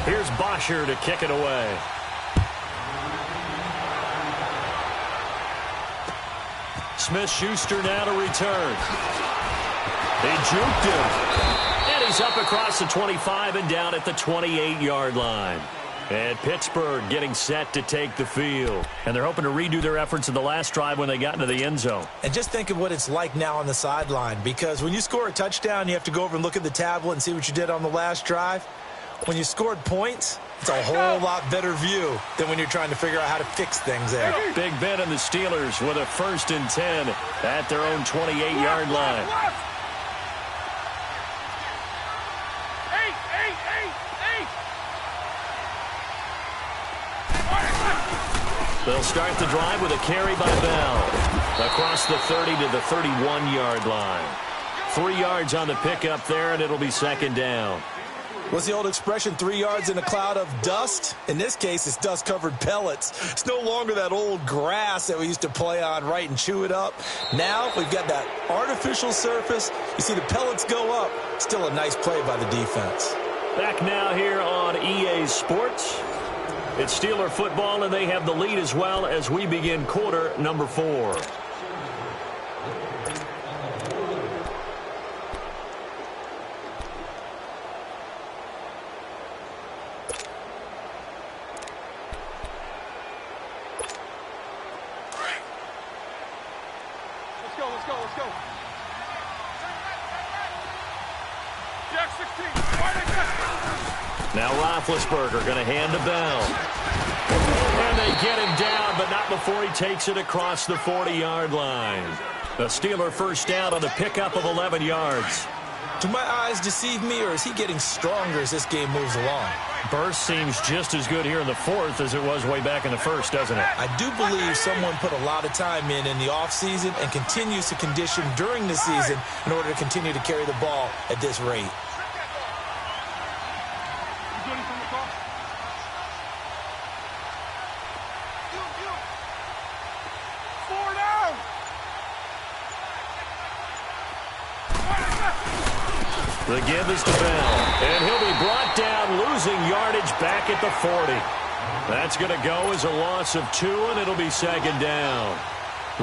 Here's Bosher to kick it away. Smith-Schuster now to return. They juked him. And he's up across the 25 and down at the 28-yard line. And Pittsburgh getting set to take the field. And they're hoping to redo their efforts in the last drive when they got into the end zone. And just think of what it's like now on the sideline. Because when you score a touchdown, you have to go over and look at the tablet and see what you did on the last drive. When you scored points, it's a whole lot better view than when you're trying to figure out how to fix things there. Big Ben and the Steelers with a 1st and 10 at their own 28-yard line. They'll start the drive with a carry by Bell. Across the 30 to the 31-yard line. 3 yards on the pickup there, and it'll be 2nd down. What's the old expression, 3 yards in a cloud of dust? In this case, it's dust-covered pellets. It's no longer that old grass that we used to play on, right, and chew it up. Now we've got that artificial surface. You see the pellets go up. Still a nice play by the defense. Back now here on EA Sports. It's Steeler football, and they have the lead as well as we begin quarter number 4. Let's go. Jack 16. Now Roethlisberger going to hand to Bell. And they get him down, but not before he takes it across the 40-yard line. The Steeler 1st down on the pickup of 11 yards. Do my eyes deceive me, or is he getting stronger as this game moves along? Burst seems just as good here in the 4th as it was way back in the 1st, doesn't it? I do believe someone put a lot of time in the offseason and continues to condition during the season in order to continue to carry the ball at this rate. The give is to Bell, and he'll be brought down, losing yardage back at the 40. That's going to go as a loss of 2, and it'll be 2nd down.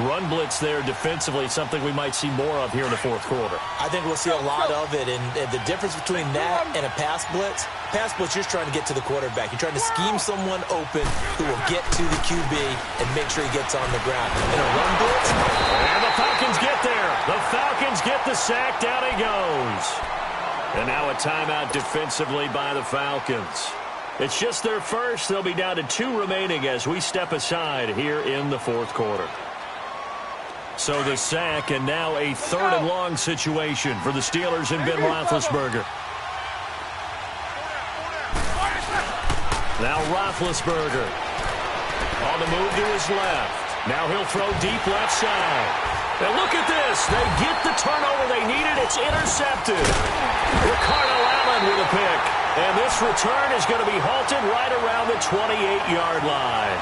Run blitz there defensively, something we might see more of here in the 4th quarter. I think we'll see a lot of it, and the difference between that and a pass blitz, you're just trying to get to the quarterback. You're trying to scheme someone open who will get to the QB and make sure he gets on the ground. In a run blitz, and the Falcons get there. The Falcons get the sack. Down he goes. And now a timeout defensively by the Falcons. It's just their first. They'll be down to 2 remaining as we step aside here in the 4th quarter. So the sack, and now a 3rd and long situation for the Steelers and Ben Roethlisberger. Now Roethlisberger on the move to his left. Now he'll throw deep left side. And look at this. They get the turnover they needed. It's intercepted. Ricardo Allen with a pick. And this return is going to be halted right around the 28-yard line.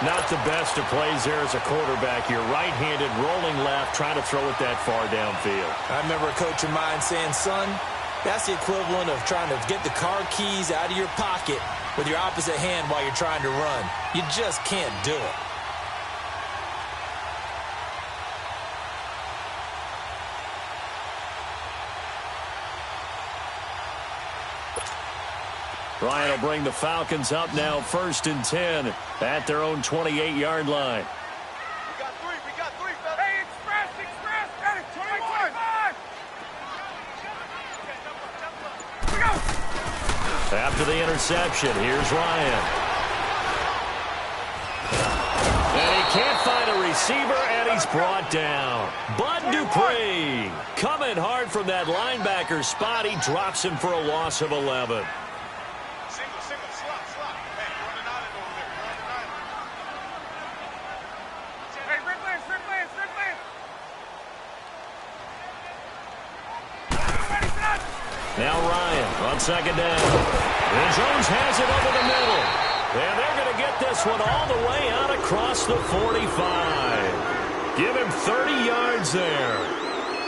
Not the best of plays there as a quarterback. You're right-handed, rolling left, trying to throw it that far downfield. I remember a coach of mine saying, son, that's the equivalent of trying to get the car keys out of your pocket with your opposite hand while you're trying to run. You just can't do it. Ryan will bring the Falcons up now 1st and 10 at their own 28-yard line. We got three, fellas. Hey, express, got it, 25. We go. After the interception, here's Ryan. And he can't find a receiver, and he's brought down. Bud Dupree coming hard from that linebacker spot. He drops him for a loss of 11. Now Ryan on 2nd down. And Jones has it over the middle. And they're going to get this one all the way out across the 45. Give him 30 yards there.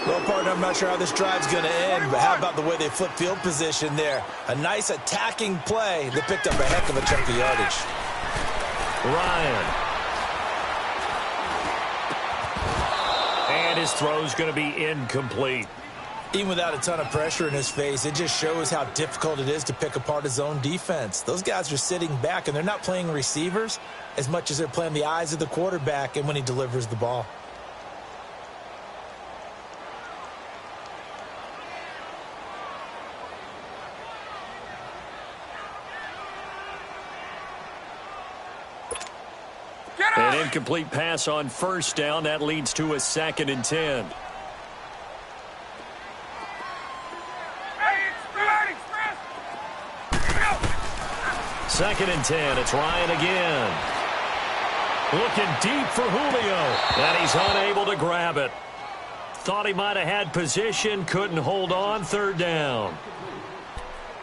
Well, partner, I'm not sure how this drive's going to end, but how about the way they flip field position there? A nice attacking play that picked up a heck of a chunk of yardage. Ryan. And his throw's going to be incomplete. Even without a ton of pressure in his face, it just shows how difficult it is to pick apart his own defense. Those guys are sitting back, and they're not playing receivers as much as they're playing the eyes of the quarterback and when he delivers the ball. An incomplete pass on first down. That leads to a 2nd and 10. Second and 10. It's Ryan again. Looking deep for Julio. And he's unable to grab it. Thought he might have had position. Couldn't hold on. 3rd down.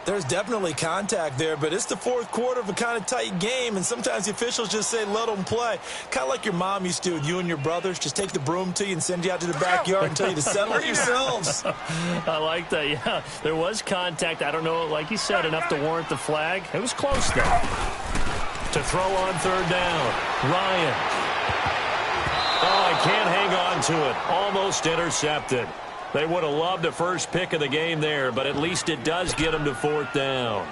There's definitely contact there, but it's the 4th quarter of a kind of tight game, and sometimes the officials just say, let them play. Kind of like your mom used to with you and your brothers. Just take the broom to you and send you out to the backyard and tell you to settle it yourselves. I like that, yeah. There was contact. I don't know, like you said, enough to warrant the flag. It was close, though. To throw on 3rd down, Ryan. Oh, he can't hang on to it. Almost intercepted. They would have loved the first pick of the game there, but at least it does get them to 4th down.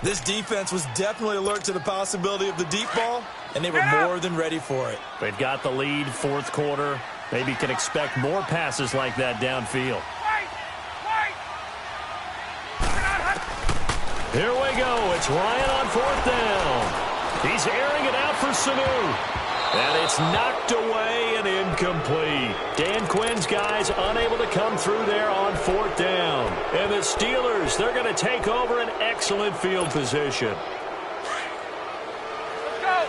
This defense was definitely alert to the possibility of the deep ball, and they were more than ready for it. They've got the lead, 4th quarter. Maybe can expect more passes like that downfield. Here we go. It's Ryan on 4th down. He's airing it out for Sanu. And it's knocked away and incomplete. Dan Quinn's guys unable to come through there on 4th down. And the Steelers, they're going to take over an excellent field position. Let's go.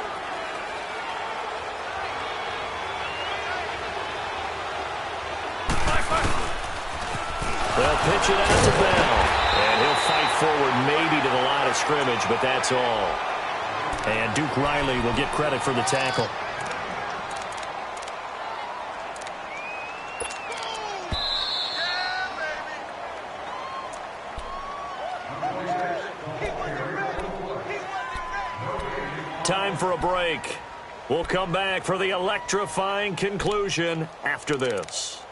They'll pitch it out to Bell. And he'll fight forward maybe to the line of scrimmage, but that's all. And Duke Riley will get credit for the tackle. Time for a break. We'll come back for the electrifying conclusion after this.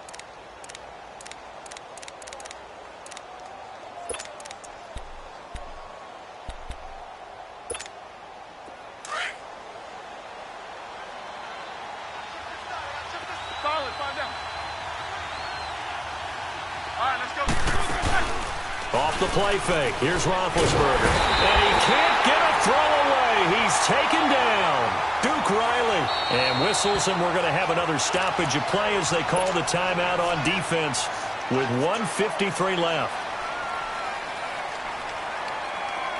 Off the play fake. Here's Roethlisberger. And he can't get a throw away. He's taken down. Duke Riley. And whistles, and we're going to have another stoppage of play as they call the timeout on defense with 1:53 left.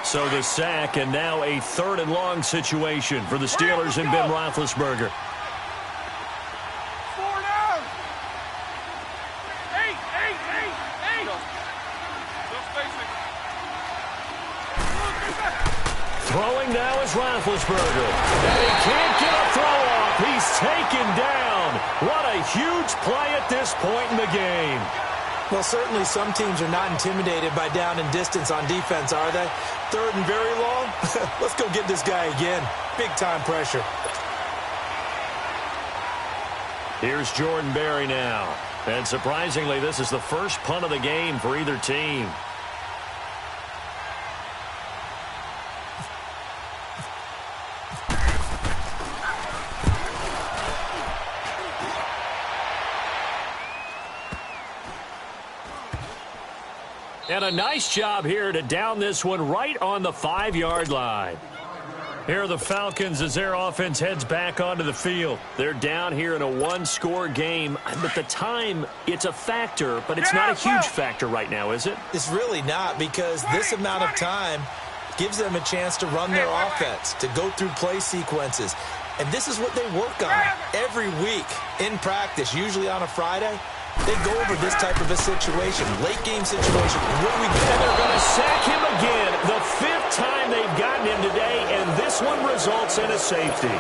So the sack, and now a 3rd and long situation for the Steelers and Ben Roethlisberger. Throwing now is Roethlisberger. And he can't get a throw off. He's taken down. What a huge play at this point in the game. Well, certainly some teams are not intimidated by down and distance on defense, are they? 3rd and very long? Let's go get this guy again. Big-time pressure. Here's Jordan Berry now. And surprisingly, this is the first punt of the game for either team. And a nice job here to down this one right on the 5-yard line. Here are the Falcons as their offense heads back onto the field. They're down here in a 1-score game. But the time, it's a factor, but it's not a huge factor right now, is it? It's really not, because this amount of time gives them a chance to run their offense, to go through play sequences. And this is what they work on every week in practice, usually on a Friday. They go over this type of a situation, late game situation. What do we get? And they're going to sack him again. The 5th time they've gotten him today, and this one results in a safety.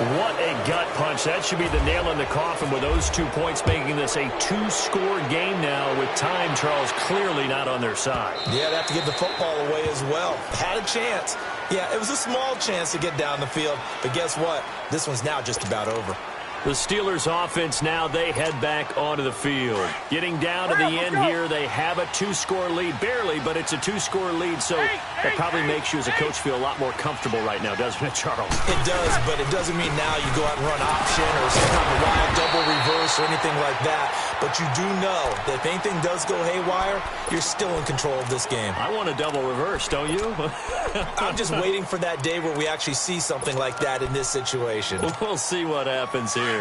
What a gut punch. That should be the nail in the coffin with those 2 points, making this a 2-score game now with time, Charles, clearly not on their side. Yeah, they have to give the football away as well. Had a chance. Yeah, it was a small chance to get down the field, but guess what? This one's now just about over. The Steelers offense now, they head back onto the field. Getting down to the end here, they have a 2-score lead. Barely, but it's a 2-score lead, so that probably makes you as a coach feel a lot more comfortable right now, doesn't it, Charles? It does, but it doesn't mean now you go out and run option or some kind of wild double reverse or anything like that. But you do know that if anything does go haywire, you're still in control of this game. I want a double reverse, don't you? I'm just waiting for that day where we actually see something like that in this situation. We'll see what happens here.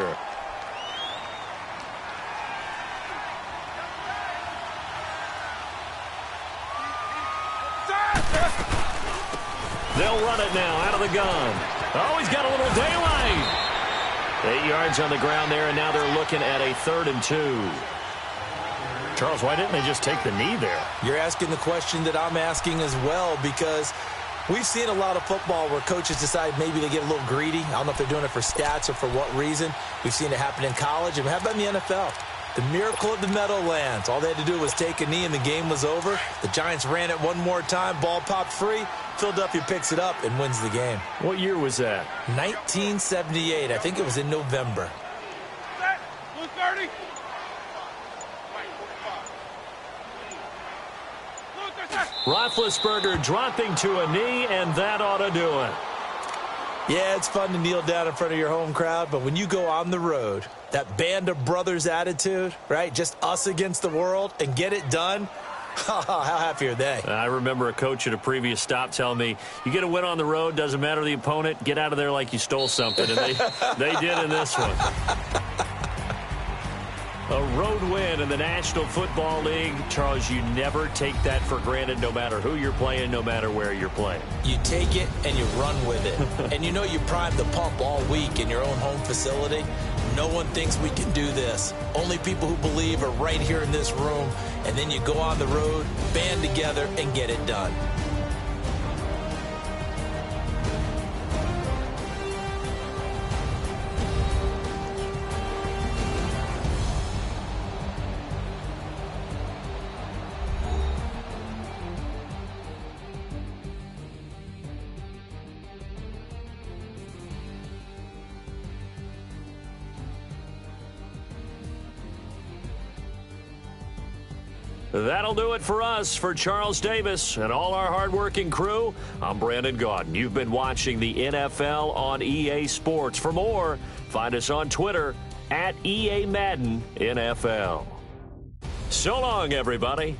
They'll run it now out of the gun. Oh, he's got a little daylight. 8 yards on the ground there, and now they're looking at a 3rd and 2. Charles, why didn't they just take the knee there? You're asking the question that I'm asking as well, because we've seen a lot of football where coaches decide maybe they get a little greedy. I don't know if they're doing it for stats or for what reason. We've seen it happen in college. And how about in the NFL? The miracle of the Meadowlands. All they had to do was take a knee and the game was over. The Giants ran it one more time. Ball popped free. Philadelphia picks it up and wins the game. What year was that? 1978. I think it was in November. Blue 30. Roethlisberger dropping to a knee, and that ought to do it. Yeah, it's fun to kneel down in front of your home crowd, but when you go on the road, that band of brothers attitude, right? Just us against the world and get it done. How happy are they? I remember a coach at a previous stop telling me, you get a win on the road, doesn't matter the opponent, get out of there like you stole something. And they did in this one. A road win in the National Football League. Charles, you never take that for granted no matter who you're playing, no matter where you're playing. You take it and you run with it. And you know you primed the pump all week in your own home facility. No one thinks we can do this. Only people who believe are right here in this room. And then you go on the road, band together, and get it done. That'll do it for us. For Charles Davis and all our hardworking crew, I'm Brandon Gaudin. You've been watching the NFL on EA Sports. For more, find us on Twitter @EA Madden NFL. So long, everybody.